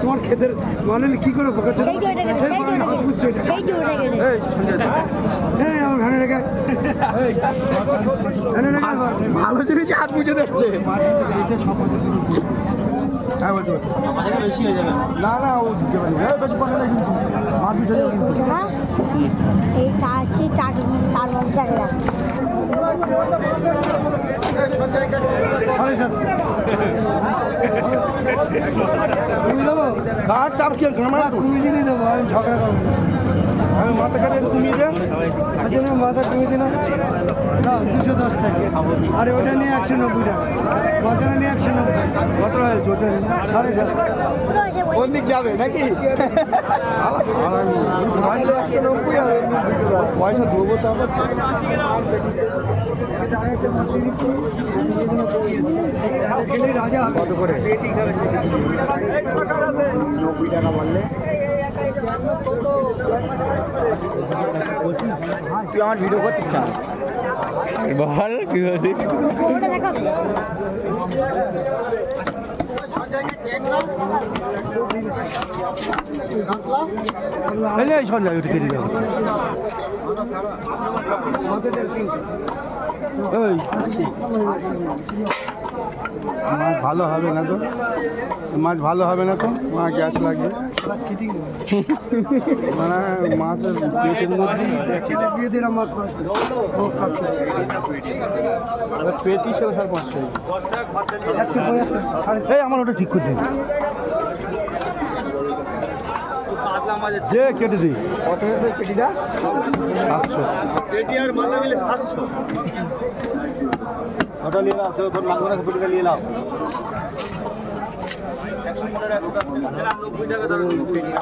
তোমার ক্ষেতের মানে কি করে আমার ঘানে রেখে ভালো জিনিস হাত মুছে দেখছে। হ্যাঁ বলতে বেশি হয়ে যাবে না না ও দিতে পারি বেশি পড়ে না কিন্তু মাছ মিশে যাবে এই চার বছর আগে তুমি দেবো কার চাপ কি তুমি জিনিস দেবো আমি ঝগড়া করবো আমি মাথা কাটে কমিয়ে দেয় মাথা কমিয়ে দিন না 210 টাকা আর ওটা নিয়ে 190 টাকা মাথাটা নিয়ে 190 টাকা কত হয়েছে ওটা 7.5 কোন দিক যাবে নাকি পয়সা দেবো তো আবার রাজা কত করে 90 টাকা বললে তুই আমার ভিডিও করছিস কেন বল কি হয়েছে সঞ্জয় উঠে কেটে যাবে মাছ ভালো হবে না তো মাছ ভালো হবে না তো মা গ্যাস লাগবে মানে মাছের পেটের মধ্যে মাছ পেটি 550 আমার ওটা ঠিক করছি যে কেটে দিই কত হয়েছে পেটিটা 700 পেটি আর মাথা মিলে 700 ওটা নিয়ে নাও তোর লাগবে না পেটিটা নিয়ে নাও 115 110 টাকা 90 টাকা